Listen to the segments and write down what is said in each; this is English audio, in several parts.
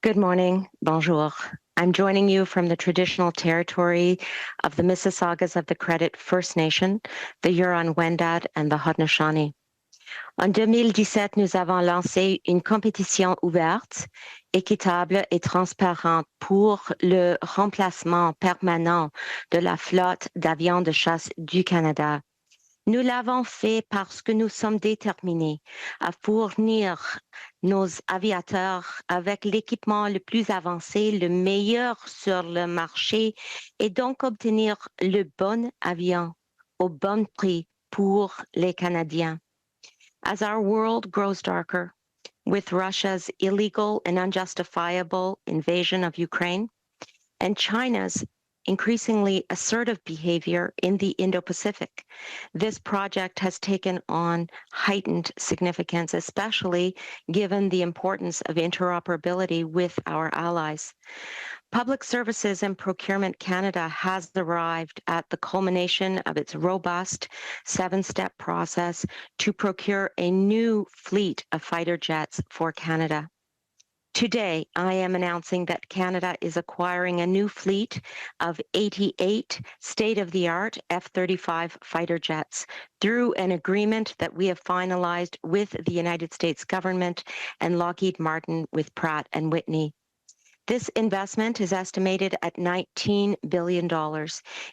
Good morning. Bonjour. I'm joining you from the traditional territory of the Mississaugas of the Credit First Nation, the Huron-Wendat, and the Haudenosaunee. En 2017, nous avons lancé une compétition ouverte, équitable et transparente pour le remplacement permanent de la flotte d'avions de chasse du Canada. Nous l'avons fait parce que nous sommes déterminés à fournir nos aviateurs avec l'équipement le plus avancé, le meilleur sur le marché et donc obtenir le bon avion au bon prix pour les Canadiens. As our world grows darker, with Russia's illegal and unjustifiable invasion of Ukraine and China's increasingly assertive behavior in the Indo-Pacific, this project has taken on heightened significance, especially given the importance of interoperability with our allies. Public Services and Procurement Canada has arrived at the culmination of its robust seven-step process to procure a new fleet of fighter jets for Canada. Today, I am announcing that Canada is acquiring a new fleet of 88 state-of-the-art F-35 fighter jets through an agreement that we have finalized with the United States government and Lockheed Martin with Pratt & Whitney. This investment is estimated at $19 billion,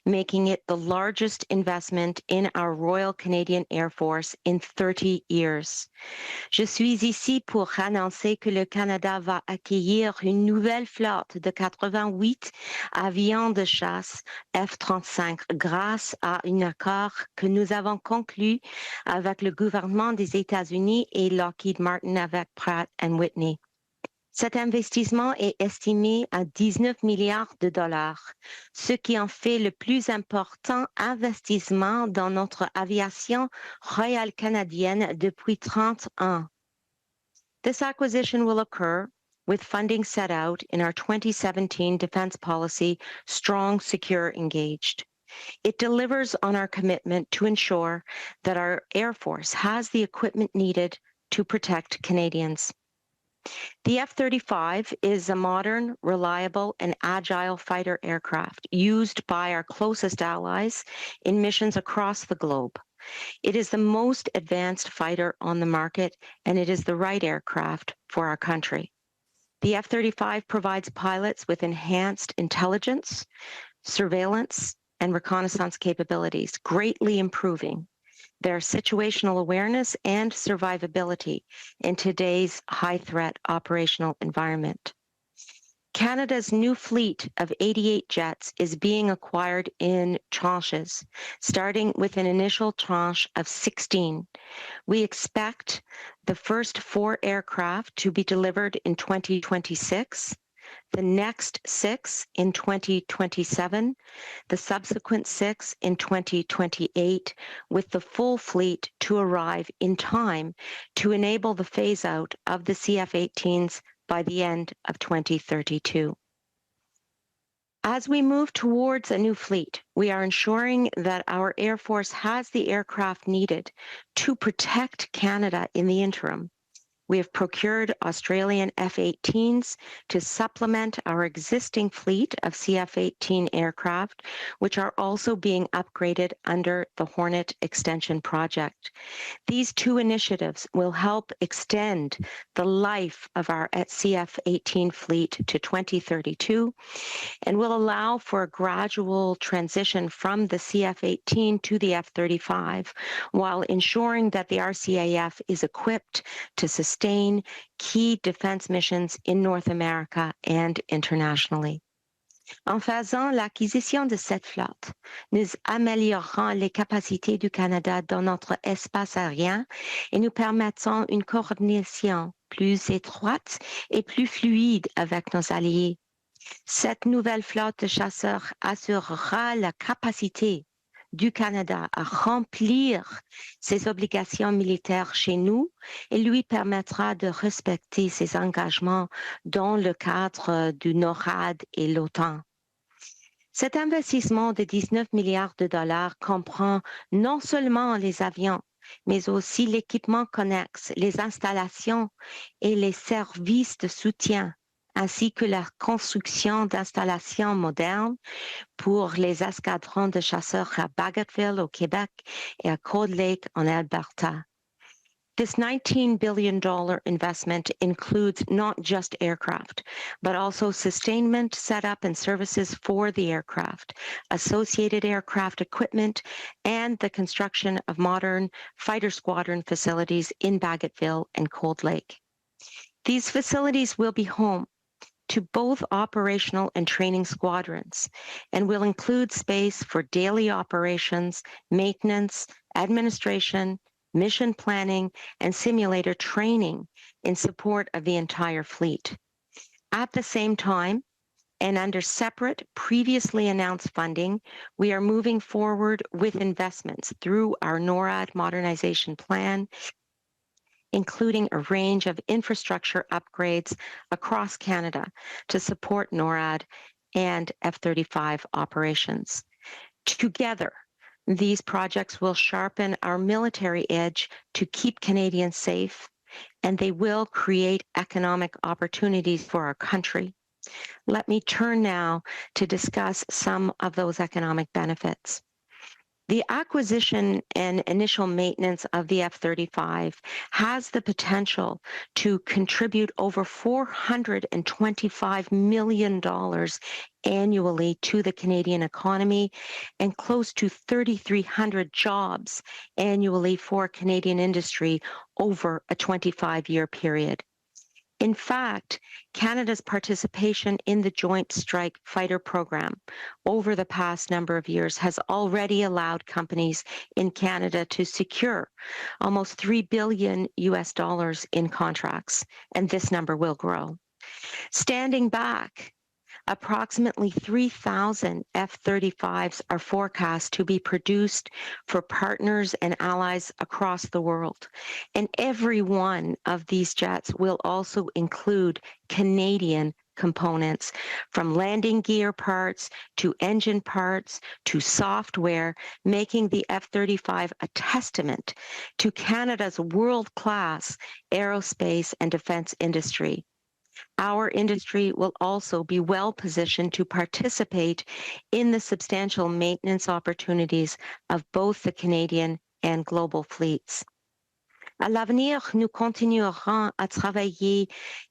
making it the largest investment in our Royal Canadian Air Force in 30 years. Je suis ici pour annoncer que le Canada va accueillir une nouvelle flotte de 88 avions de chasse F-35 grâce à un accord que nous avons conclu avec le gouvernement des États-Unis et Lockheed Martin avec Pratt & Whitney. Cet investissement est estimé à 19 milliards de dollars, ce qui en fait le plus important investissement dans notre aviation royale canadienne depuis 30 ans. This acquisition will occur with funding set out in our 2017 defense policy, Strong, Secure, Engaged. It delivers on our commitment to ensure that our Air Force has the equipment needed to protect Canadians. The F-35 is a modern, reliable, and agile fighter aircraft used by our closest allies in missions across the globe. It is the most advanced fighter on the market, and it is the right aircraft for our country. The F-35 provides pilots with enhanced intelligence, surveillance, and reconnaissance capabilities, greatly improving their situational awareness and survivability in today's high-threat operational environment. Canada's new fleet of 88 jets is being acquired in tranches, starting with an initial tranche of 16. We expect the first 4 aircraft to be delivered in 2026, the next 6 in 2027, the subsequent 6 in 2028, with the full fleet to arrive in time to enable the phase-out of the CF-18s by the end of 2032. As we move towards a new fleet, we are ensuring that our Air Force has the aircraft needed to protect Canada in the interim. We have procured Australian F-18s to supplement our existing fleet of CF-18 aircraft, which are also being upgraded under the Hornet Extension Project. These 2 initiatives will help extend the life of our CF-18 fleet to 2032 and will allow for a gradual transition from the CF-18 to the F-35 while ensuring that the RCAF is equipped to sustain key defense missions in North America and internationally. En faisant l'acquisition de cette flotte, nous améliorons les capacités du Canada dans notre espace aérien et nous permettons une coordination plus étroite et plus fluide avec nos alliés. Cette nouvelle flotte de chasseurs assurera la capacité du Canada à remplir ses obligations militaires chez nous et lui permettra de respecter ses engagements dans le cadre du NORAD et l'OTAN. Cet investissement de 19 milliards de dollars comprend non seulement les avions, mais aussi l'équipement connexe, les installations et les services de soutien, ainsi que la construction d'installations modernes pour les escadrons de chasseurs à Bagotville au Québec et à Cold Lake en Alberta. This $19 billion investment includes not just aircraft, but also sustainment, setup, and services for the aircraft, associated aircraft equipment, and the construction of modern fighter squadron facilities in Bagotville and Cold Lake. These facilities will be home to both operational and training squadrons and will include space for daily operations, maintenance, administration, mission planning, and simulator training in support of the entire fleet. At the same time, and under separate previously announced funding, we are moving forward with investments through our NORAD modernization plan, including a range of infrastructure upgrades across Canada to support NORAD and F-35 operations. Together, these projects will sharpen our military edge to keep Canadians safe, and they will create economic opportunities for our country. Let me turn now to discuss some of those economic benefits. The acquisition and initial maintenance of the F-35 has the potential to contribute over $425 million annually to the Canadian economy and close to 3,300 jobs annually for Canadian industry over a 25-year period. In fact, Canada's participation in the Joint Strike Fighter program over the past number of years has already allowed companies in Canada to secure almost $3 billion in contracts, and this number will grow. Standing back, approximately 3,000 F-35s are forecast to be produced for partners and allies across the world. And every one of these jets will also include Canadian components, from landing gear parts to engine parts to software, making the F-35 a testament to Canada's world-class aerospace and defense industry. Our industry will also be well positioned to participate in the substantial maintenance opportunities of both the Canadian and global fleets. À l'avenir, nous continuerons à travailler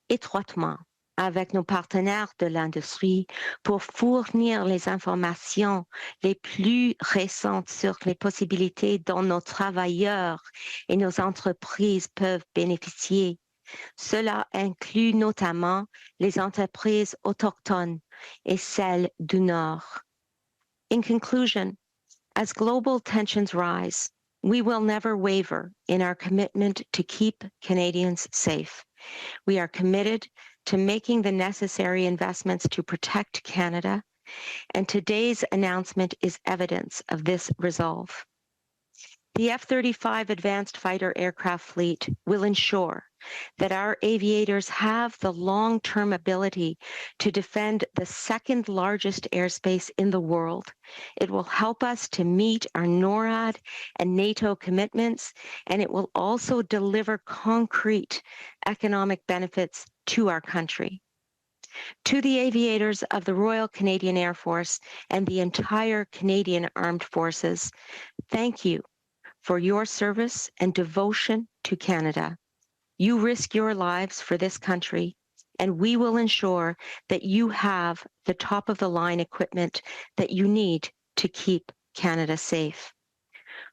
étroitement avec nos partenaires de l'industrie pour fournir les informations les plus récentes sur les possibilités dont nos travailleurs et nos entreprises peuvent bénéficier. Cela inclut notamment les entreprises autochtones et celles du Nord. In conclusion, as global tensions rise, we will never waver in our commitment to keep Canadians safe. We are committed to making the necessary investments to protect Canada, and today's announcement is evidence of this resolve. The F-35 Advanced Fighter Aircraft Fleet will ensure that our aviators have the long-term ability to defend the second largest airspace in the world. It will help us to meet our NORAD and NATO commitments, and it will also deliver concrete economic benefits to our country. To the aviators of the Royal Canadian Air Force and the entire Canadian Armed Forces, thank you for your service and devotion to Canada. You risk your lives for this country, and we will ensure that you have the top-of-the-line equipment that you need to keep Canada safe.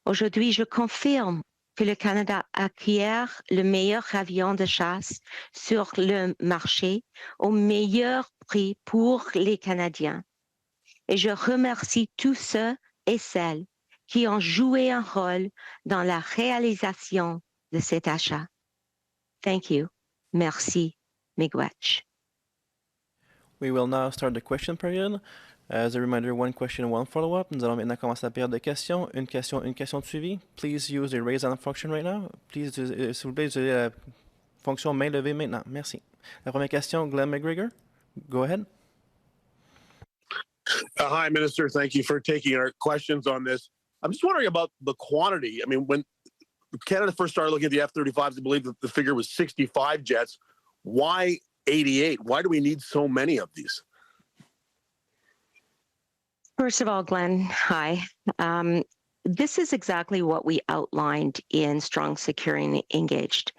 Aujourd'hui, je confirme que le Canada acquiert le meilleur avion de chasse sur le marché au meilleur prix pour les Canadiens. Et je remercie tous ceux et celles qui ont joué un rôle dans la réalisation de cet achat. Thank you. Merci, miigwech. We will now start the question period. As a reminder, one question, one follow-up. Nous allons maintenant commencer la période de questions. Une question de suivi. Please use the raise hand function right now. Please, s'il vous plaît, utilisez la fonction main levée maintenant. Merci. La première question, Glenn McGregor. Go ahead. Hi, Minister. Thank you for taking our questions on this. I'm just wondering about the quantity. I mean, when Canada first started looking at the F-35s, I believe that the figure was 65 jets. Why 88. Why do we need so many of these? First of all, Glenn, hi. This is exactly what we outlined in Strong, Secure, and Engaged.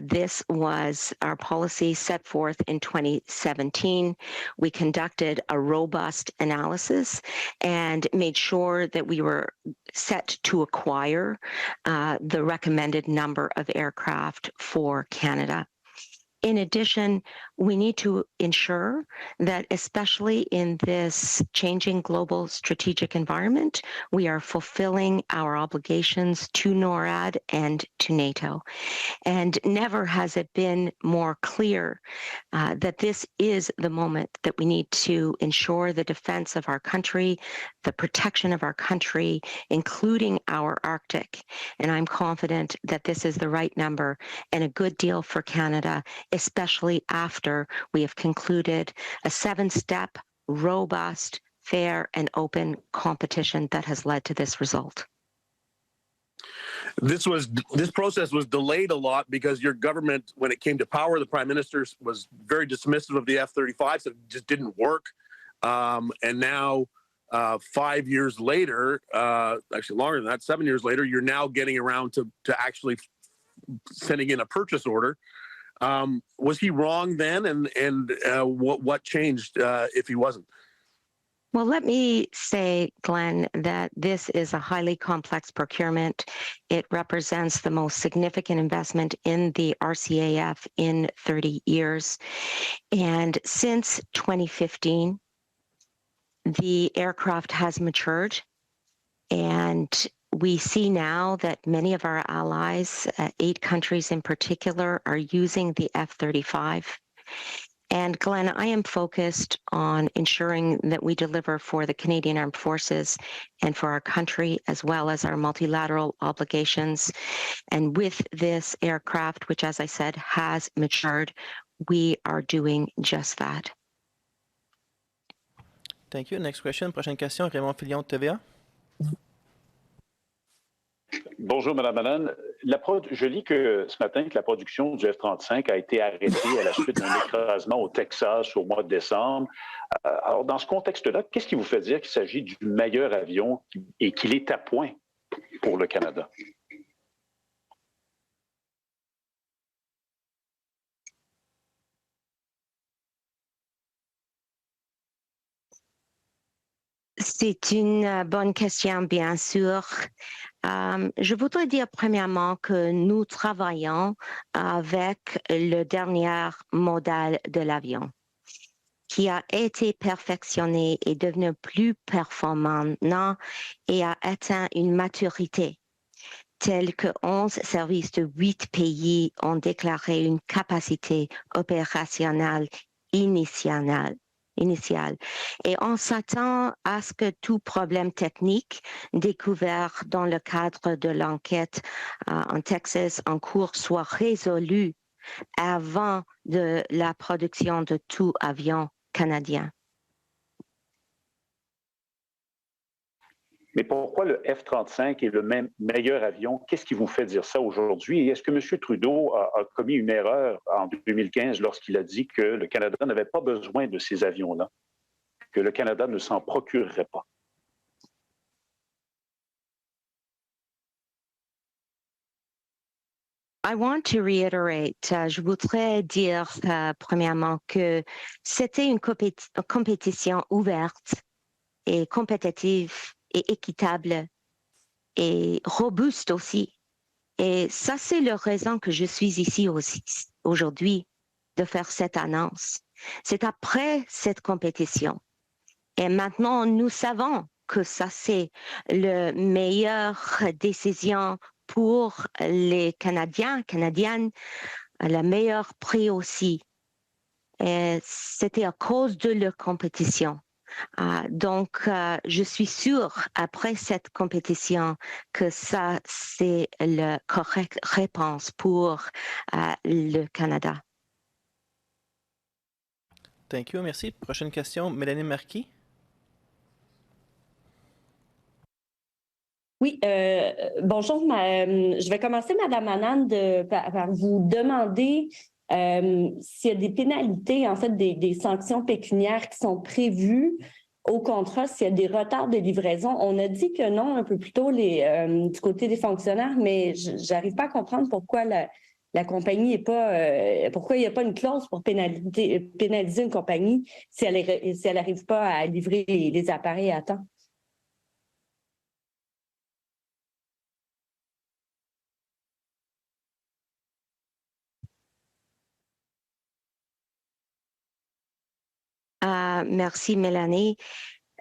This was our policy set forth in 2017. We conducted a robust analysis and made sure that we were set to acquire the recommended number of aircraft for Canada. In addition, we need to ensure that, especially in this changing global strategic environment, we are fulfilling our obligations to NORAD and to NATO. And never has it been more clear that this is the moment that we need to ensure the defense of our country, the protection of our country, including our Arctic. And I'm confident that this is the right number and a good deal for Canada, especially after we have concluded a 7-step, robust, fair, and open competition that has led to this result. This process was delayed a lot because your government, when it came to power, the Prime Minister was very dismissive of the F-35, so it just didn't work. And now, 5 years later, actually longer than that, 7 years later, you're now getting around to actually sending in a purchase order. Was he wrong then? And what changed if he wasn't? Well, let me say, Glenn, that this is a highly complex procurement. It represents the most significant investment in the RCAF in 30 years. And since 2015, the aircraft has matured. And we see now that many of our allies, 8 countries in particular, are using the F-35. And Glenn, I am focused on ensuring that we deliver for the Canadian Armed Forces and for our country, as well as our multilateral obligations. And with this aircraft, which, as I said, has matured, we are doing just that. Thank you. Next question. Prochaine question, Raymond Filion, TVA. Bonjour, Mme Anand. Je lis que ce matin que la production du F-35 a été arrêtée à la suite d'un écrasement au Texas au mois de décembre. Alors, dans ce contexte-là, qu'est-ce qui vous fait dire qu'il s'agit du meilleur avion et qu'il est à point pour le Canada? C'est une bonne question, bien sûr. Je voudrais dire premièrement que nous travaillons avec le dernier modèle de l'avion qui a été perfectionné et devenu plus performant et a atteint une maturité telle que 11 services de 8 pays ont déclaré une capacité opérationnelle initiale. Et on s'attend à ce que tout problème technique découvert dans le cadre de l'enquête en Texas en cours soit résolu avant de la production de tout avion canadien. Mais pourquoi le F-35 est le meilleur avion? Qu'est-ce qui vous fait dire ça aujourd'hui? Et est-ce que M. Trudeau a commis une erreur en 2015 lorsqu'il a dit que le Canada n'avait pas besoin de ces avions-là, que le Canada ne s'en procurerait pas? I want to reiterate, je voudrais dire premièrement que c'était une compétition ouverte et compétitive et équitable et robuste aussi. Et ça, c'est la raison que je suis ici aussi aujourd'hui de faire cette annonce. C'est après cette compétition. Et maintenant, nous savons que ça, c'est la meilleure décision pour les Canadiens, Canadiennes, le meilleur prix aussi. Et c'était à cause de la compétition. Donc, je suis sûre, après cette compétition, que ça, c'est la correcte réponse pour le Canada. Thank you. Merci. Prochaine question, Mélanie Marquis. Oui, bonjour. Je vais commencer, Madame Anand, par vous demander s'il y a des pénalités, en fait, des sanctions pécuniaires qui sont prévues au contrat, s'il y a des retards de livraison. On a dit que non un peu plus tôt du côté des fonctionnaires, mais j'arrive pas à comprendre pourquoi la compagnie est pas, pourquoi il n'y a pas une clause pour pénaliser une compagnie si elle n'arrive pas à livrer les appareils à temps. Merci, Mélanie.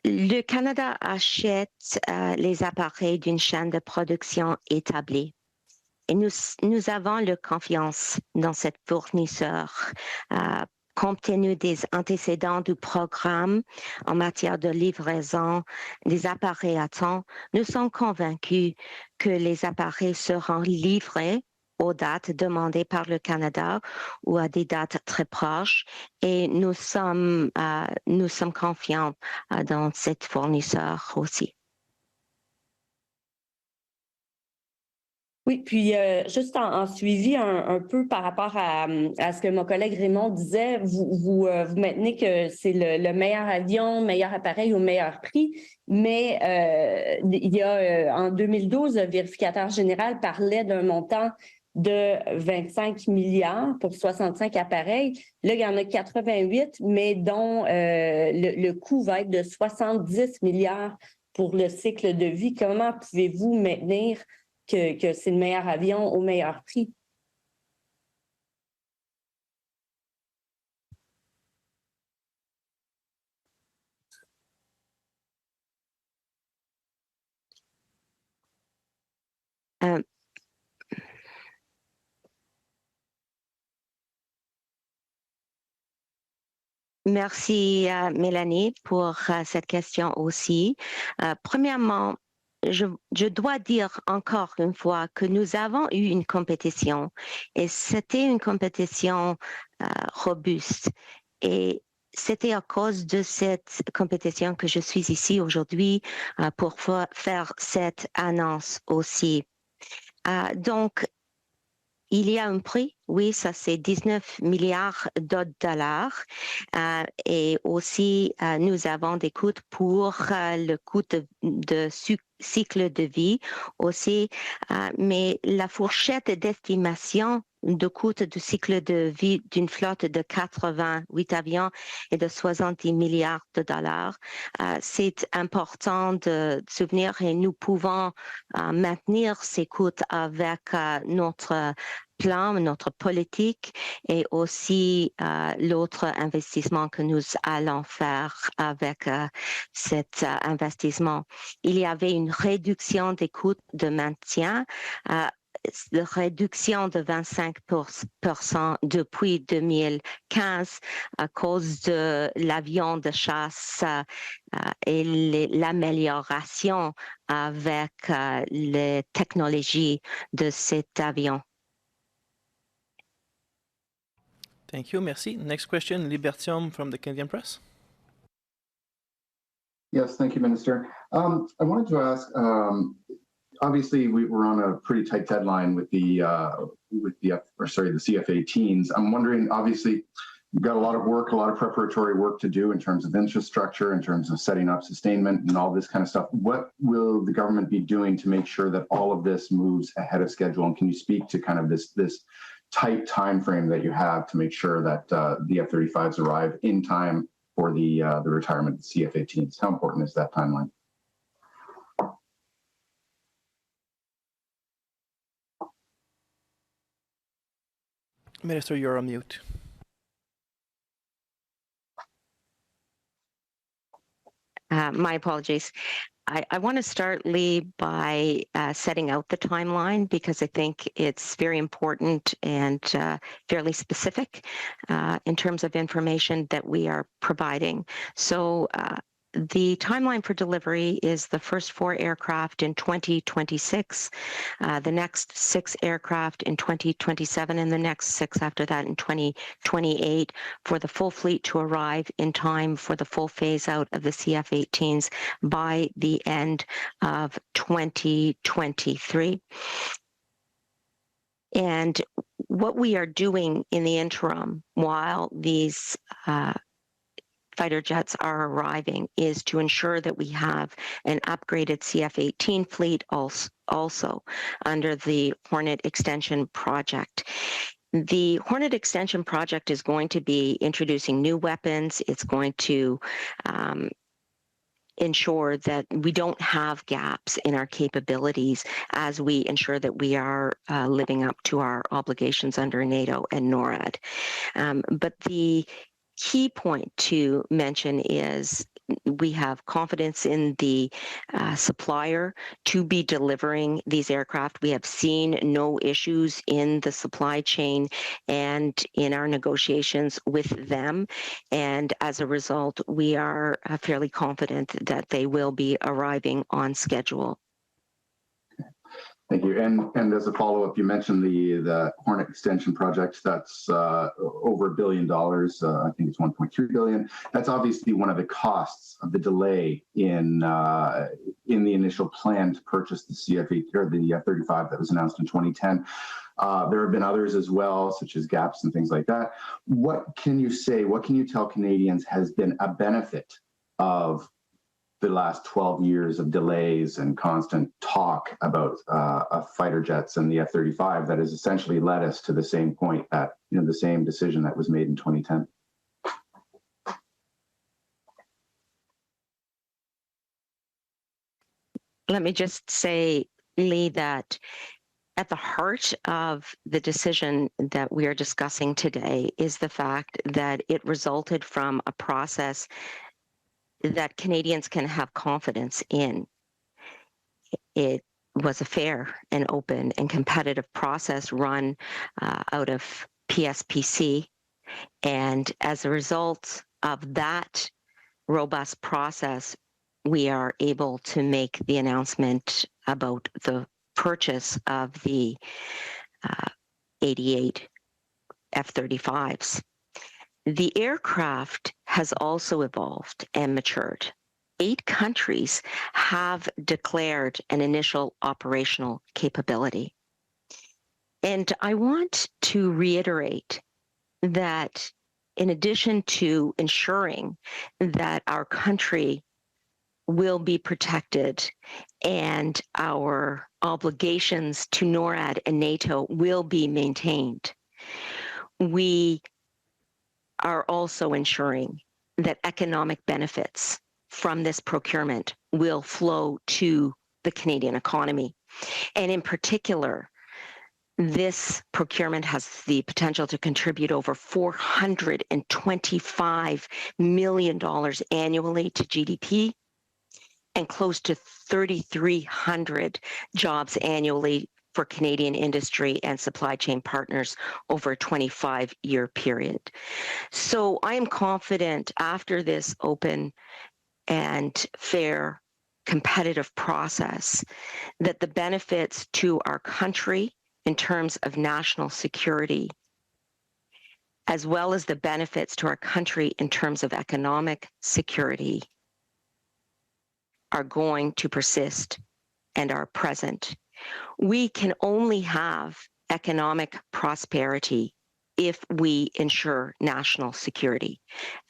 Le Canada achète les appareils d'une chaîne de production établie. Et nous avons la confiance dans cet fournisseur. Compte tenu des antécédents du programme en matière de livraison des appareils à temps, nous sommes convaincus que les appareils seront livrés aux dates demandées par le Canada ou à des dates très proches, et nous sommes confiants dans cet fournisseur aussi. Oui, puis juste en suivi un peu par rapport à ce que mon collègue Raymond disait, vous maintenez que c'est le meilleur avion, meilleur appareil au meilleur prix, mais il y a en 2012, le vérificateur général parlait d'un montant de 25 milliards pour 65 appareils. Là, il y en a 88, mais dont le coût va être de 70 milliards pour le cycle de vie. Comment pouvez-vous maintenir que c'est le meilleur avion au meilleur prix? Merci, Mélanie, pour cette question aussi. Premièrement, je dois dire encore une fois que nous avons eu une compétition et c'était une compétition robuste. Et c'était à cause de cette compétition que je suis ici aujourd'hui pour faire cette annonce aussi. Donc, il y a un prix, oui, ça c'est 19 milliards de dollars. Et aussi, nous avons des coûts pour le coût de cycle de vie aussi. Mais la fourchette d'estimation de coût du cycle de vie d'une flotte de 88 avions et de 70 milliards de dollars. C'est important de souvenir et nous pouvons maintenir ces coûts avec notre plan, notre politique et aussi l'autre investissement que nous allons faire avec cet investissement. Il y avait une réduction des coûts de maintien, de réduction de 25% depuis 2015 à cause de l'avion de chasse et l'amélioration avec les technologies de cet avion. Thank you. Merci. Next question, Libertium from the Canadian Press. Yes, thank you, Minister. I wanted to ask, obviously we're on a pretty tight deadline with the CF-18s. I'm wondering, obviously, you've got a lot of work, a lot of preparatory work to do in terms of infrastructure, in terms of setting up sustainment and all this kind of stuff. What will the government be doing to make sure that all of this moves ahead of schedule? And can you speak to kind of this tight time frame that you have to make sure that the F-35s arrive in time for the retirement of the CF-18s? How important is that timeline? Minister, you're on mute. My apologies. I want to start, Lee, by setting out the timeline because I think it's very important and fairly specific in terms of information that we are providing. So the timeline for delivery is the first 4 aircraft in 2026, the next 6 aircraft in 2027, and the next 6 after that in 2028 for the full fleet to arrive in time for the full phase out of the CF-18s by the end of 2023. And what we are doing in the interim while these fighter jets are arriving is to ensure that we have an upgraded CF-18 fleet also under the Hornet Extension Project. The Hornet Extension Project is going to be introducing new weapons. It's going to ensure that we don't have gaps in our capabilities as we ensure that we are living up to our obligations under NATO and NORAD. But the key point to mention is we have confidence in the supplier to be delivering these aircraft. We have seen no issues in the supply chain and in our negotiations with them. And as a result, we are fairly confident that they will be arriving on schedule. Thank you. And as a follow-up, you mentioned the Hornet Extension Project. That's over $1 billion. I think it's 1.3 billion. That's obviously one of the costs of the delay in the initial plan to purchase the CF-8 or the F-35 that was announced in 2010. There have been others as well, such as gaps and things like that. What can you say? What can you tell Canadians has been a benefit of the last 12 years of delays and constant talk about fighter jets and the F-35 that has essentially led us to the same point, that the same decision that was made in 2010? Let me just say, Lee, that at the heart of the decision that we are discussing today is the fact that it resulted from a process that Canadians can have confidence in. It was a fair and open and competitive process run out of PSPC. And as a result of that robust process, we are able to make the announcement about the purchase of the 88 F-35s. The aircraft has also evolved and matured. 8 countries have declared an initial operational capability. And I want to reiterate that in addition to ensuring that our country will be protected and our obligations to NORAD and NATO will be maintained, we are also ensuring that economic benefits from this procurement will flow to the Canadian economy. And in particular, this procurement has the potential to contribute over $425 million annually to GDP and close to 3,300 jobs annually for Canadian industry and supply chain partners over a 25-year period. So I am confident after this open and fair competitive process that the benefits to our country in terms of national security, as well as the benefits to our country in terms of economic security, are going to persist and are present. We can only have economic prosperity if we ensure national security.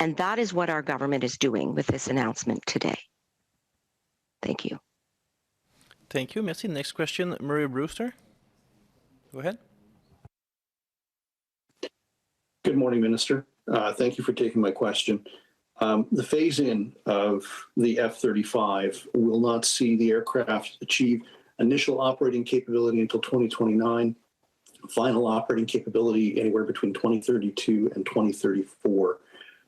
And that is what our government is doing with this announcement today. Thank you. Thank you. Merci. Next question, Murray Brewster. Go ahead. Good morning, Minister. Thank you for taking my question. The phase-in of the F-35 will not see the aircraft achieve initial operating capability until 2029, final operating capability anywhere between 2032 and 2034.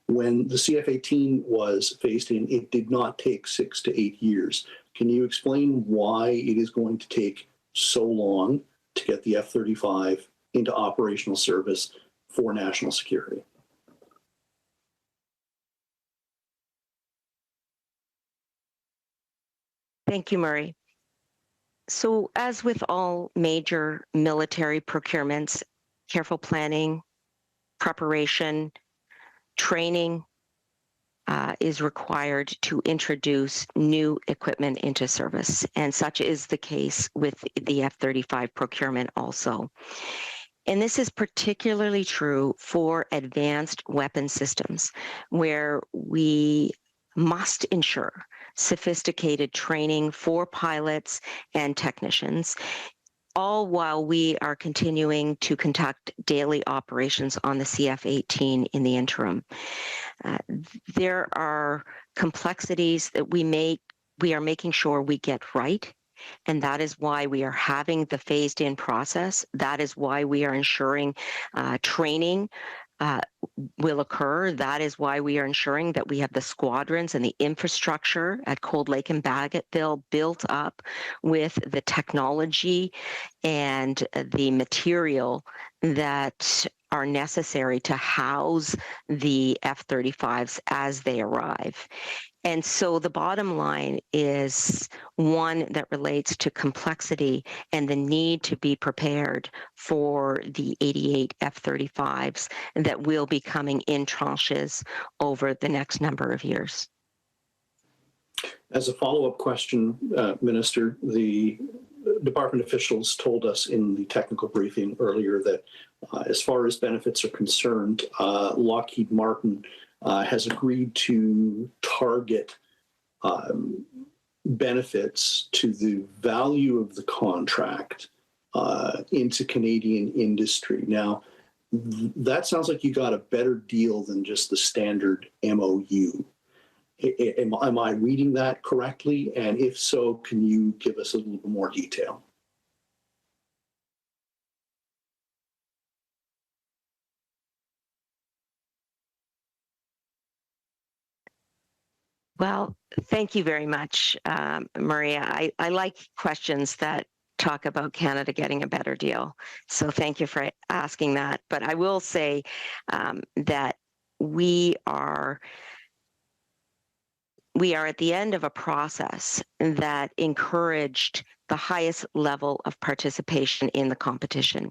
When the CF-18 was phased in, it did not take 6 to 8 years. Can you explain why it is going to take so long to get the F-35 into operational service for national security? Thank you, Murray. So as with all major military procurements, careful planning, preparation, training is required to introduce new equipment into service. And such is the case with the F-35 procurement also. And this is particularly true for advanced weapon systems, where we must ensure sophisticated training for pilots and technicians, all while we are continuing to conduct daily operations on the CF-18 in the interim. There are complexities that we are making sure we get right. And that is why we are having the phased-in process. That is why we are ensuring training will occur. That is why we are ensuring that we have the squadrons and the infrastructure at Cold Lake and Baggetville built up with the technology and the material that are necessary to house the F-35s as they arrive. And so the bottom line is one that relates to complexity and the need to be prepared for the 88 F-35s that will be coming in tranches over the next number of years. As a follow-up question, Minister, the department officials told us in the technical briefing earlier that as far as benefits are concerned, Lockheed Martin has agreed to target benefits to the value of the contract into Canadian industry. Now, that sounds like you got a better deal than just the standard MOU. Am I reading that correctly? And if so, can you give us a little bit more detail? Well, thank you very much, Maria. I like questions that talk about Canada getting a better deal. So thank you for asking that. But I will say that we are at the end of a process that encouraged the highest level of participation in the competition.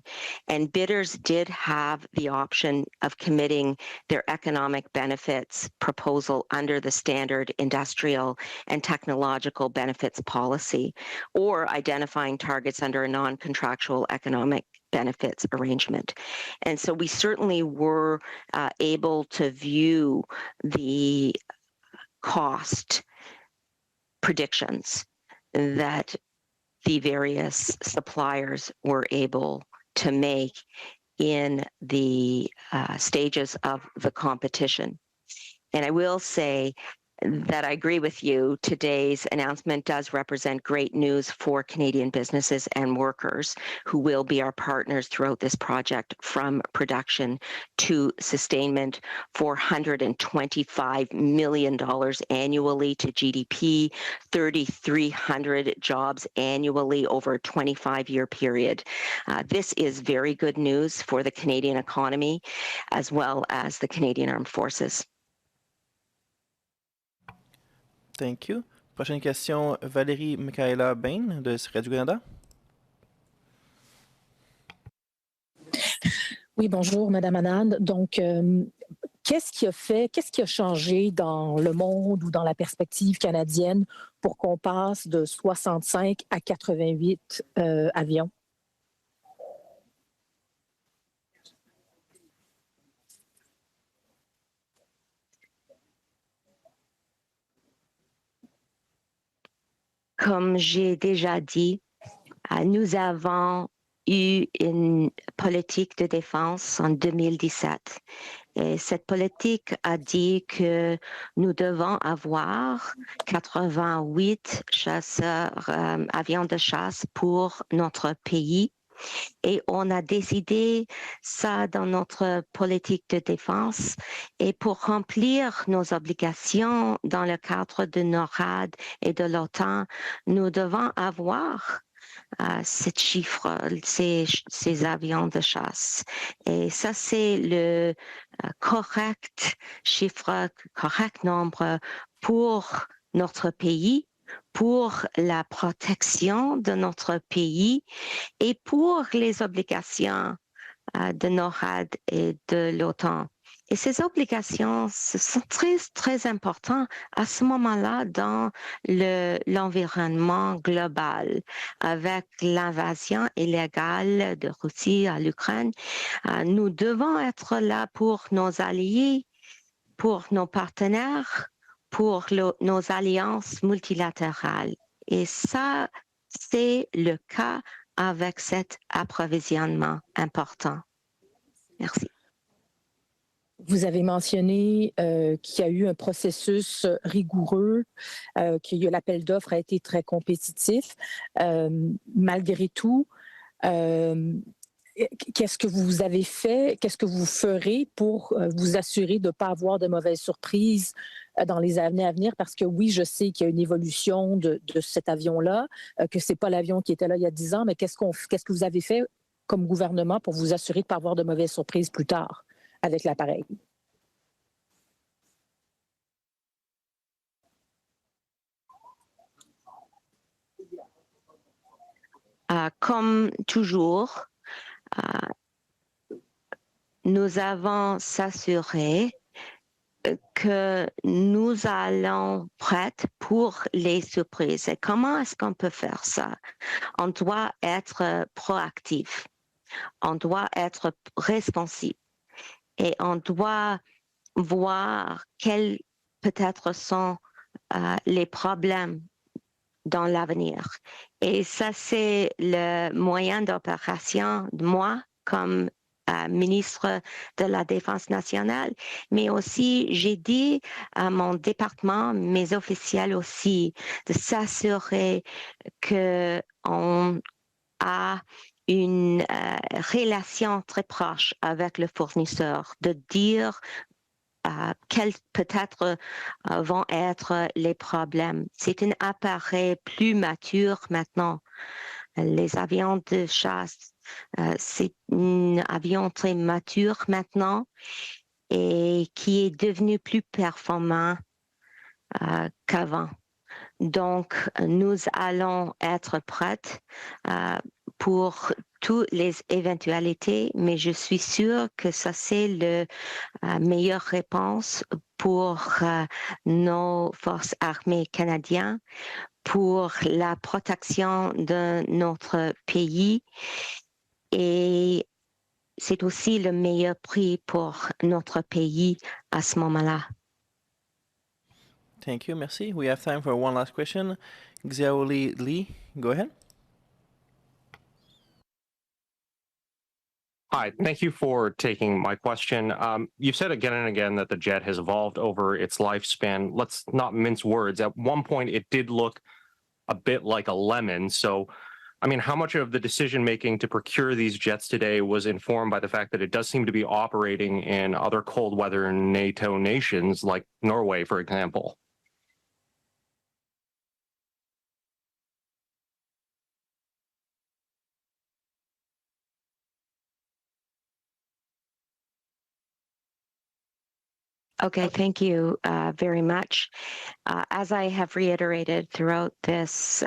And bidders did have the option of committing their economic benefits proposal under the standard industrial and technological benefits policy, or identifying targets under a non-contractual economic benefits arrangement. And so we certainly were able to view the cost predictions that the various suppliers were able to make in the stages of the competition. And I will say that I agree with you. Today's announcement does represent great news for Canadian businesses and workers who will be our partners throughout this project, from production to sustainment. $425 million annually to GDP, 3,300 jobs annually over a 25-year period. This is very good news for the Canadian economy as well as the Canadian Armed Forces. Thank you. Prochaine question, Valérie Michaela Bain de Radio-Canada. Oui, bonjour, Madame Anand. Donc, qu'est-ce qui a changé dans le monde ou dans la perspective canadienne pour qu'on passe de 65 à 88 avions? Comme j'ai déjà dit, nous avons eu une politique de défense en 2017. Et cette politique a dit que nous devons avoir 88 chasseurs, avions de chasse pour notre pays. Et on a décidé ça dans notre politique de défense. Et pour remplir nos obligations dans le cadre de NORAD et de l'OTAN, nous devons avoir ces chiffres, ces avions de chasse. Et ça, c'est le correct chiffre, correct nombre pour notre pays, pour la protection de notre pays et pour les obligations de NORAD et de l'OTAN. Et ces obligations sont très, très importantes à ce moment-là dans l'environnement global. Avec l'invasion illégale de Russie à l'Ukraine, nous devons être là pour nos alliés, pour nos partenaires, pour nos alliances multilatérales. Et ça, c'est le cas avec cet approvisionnement important. Merci. Vous avez mentionné qu'il y a eu un processus rigoureux, que l'appel d'offres a été très compétitif. Malgré tout, qu'est-ce que vous avez fait, qu'est-ce que vous ferez pour vous assurer de ne pas avoir de mauvaises surprises dans les années à venir? Parce que oui, je sais qu'il y a une évolution de cet avion-là, que ce n'est pas l'avion qui était là il y a 10 ans, mais qu'est-ce que vous avez fait comme gouvernement pour vous assurer de ne pas avoir de mauvaises surprises plus tard avec l'appareil? Comme toujours, nous avons s'assuré que nous allons prêtes pour les surprises. Et comment est-ce qu'on peut faire ça? On doit être proactif, on doit être responsif et on doit voir quels peut-être sont les problèmes dans l'avenir. Et ça, c'est le moyen d'opération de moi comme ministre de la Défense nationale, mais aussi j'ai dit à mon département, mes officiels aussi, de s'assurer qu'on a une relation très proche avec le fournisseur, de dire quels peut-être vont être les problèmes. C'est un appareil plus mature maintenant. Les avions de chasse, c'est un avion très mature maintenant et qui est devenu plus performant qu'avant. Donc, nous allons être prêtes pour toutes les éventualités, mais je suis sûre que ça, c'est la meilleure réponse pour nos forces armées canadiennes, pour la protection de notre pays. Et c'est aussi le meilleur prix pour notre pays à ce moment-là. Thank you, merci. We have time for one last question. Xiaoli Li, go ahead. Hi, thank you for taking my question. You've said again and again that the jet has evolved over its lifespan. Let's not mince words. At one point, it did look a bit like a lemon. So, I mean, how much of the decision-making to procure these jets today was informed by the fact that it does seem to be operating in other cold weather NATO nations, like Norway, for example? Okay, thank you very much. As I have reiterated throughout this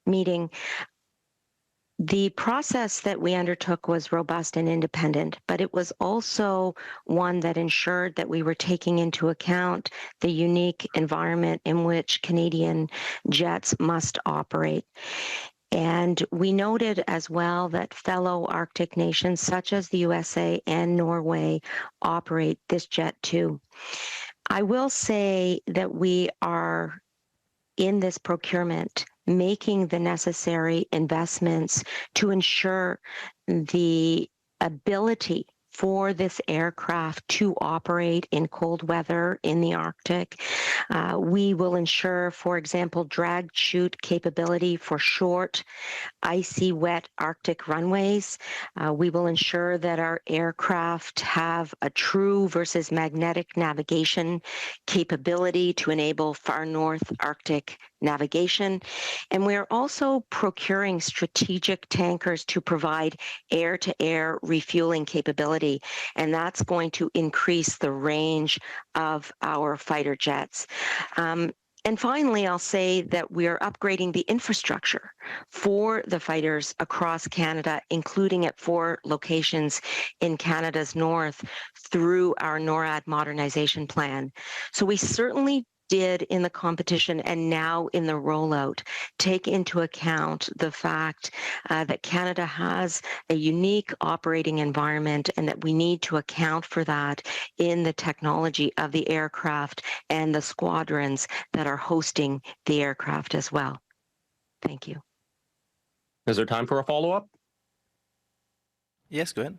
meeting, the process that we undertook was robust and independent, but it was also one that ensured that we were taking into account the unique environment in which Canadian jets must operate. And we noted as well that fellow Arctic nations such as the USA and Norway operate this jet too. I will say that we are in this procurement making the necessary investments to ensure the ability for this aircraft to operate in cold weather in the Arctic. We will ensure, for example, drag chute capability for short, icy, wet Arctic runways. We will ensure that our aircraft have a true versus magnetic navigation capability to enable far north Arctic navigation. And we're also procuring strategic tankers to provide air-to-air refueling capability, and that's going to increase the range of our fighter jets. And finally, I'll say that we are upgrading the infrastructure for the fighters across Canada, including at 4 locations in Canada's north through our NORAD modernization plan. So we certainly did in the competition and now in the rollout take into account the fact that Canada has a unique operating environment and that we need to account for that in the technology of the aircraft and the squadrons that are hosting the aircraft as well. Thank you. Is there time for a follow-up? Yes, go ahead.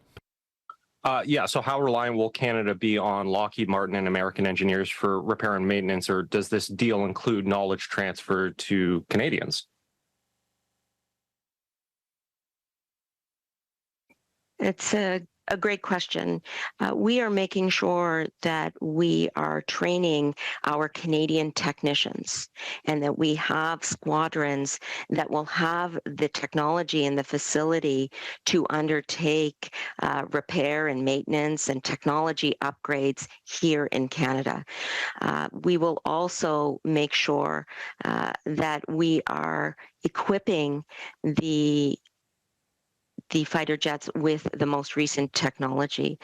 Yeah, so how reliant will Canada be on Lockheed Martin and American engineers for repair and maintenance, or does this deal include knowledge transfer to Canadians? It's a great question. We are making sure that we are training our Canadian technicians and that we have squadrons that will have the technology and the facility to undertake repair and maintenance and technology upgrades here in Canada. We will also make sure that we are equipping the fighter jets with the most recent technology.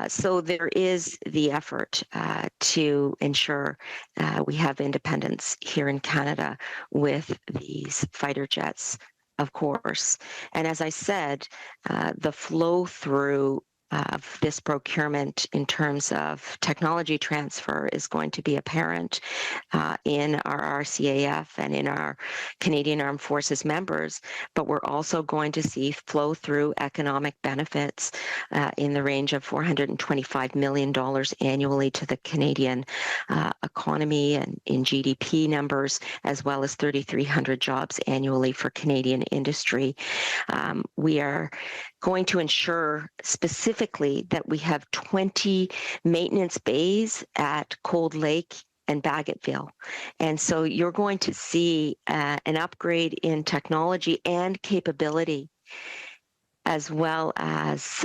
So there is the effort to ensure we have independence here in Canada with these fighter jets, of course. And as I said, the flow through of this procurement in terms of technology transfer is going to be apparent in our RCAF and in our Canadian Armed Forces members, but we're also going to see flow through economic benefits in the range of $425 million annually to the Canadian economy and in GDP numbers, as well as 3,300 jobs annually for Canadian industry. We are going to ensure specifically that we have 20 maintenance bays at Cold Lake and Baggetville. And so you're going to see an upgrade in technology and capability, as well as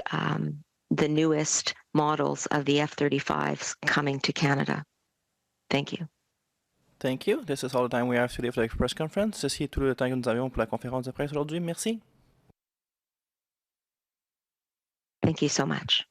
the newest models of the F-35s coming to Canada. Thank you. Thank you. This is all the time we have today for the press conference. Ceci est tout le temps que nous avions pour la conférence de presse aujourd'hui. Merci. Thank you so much.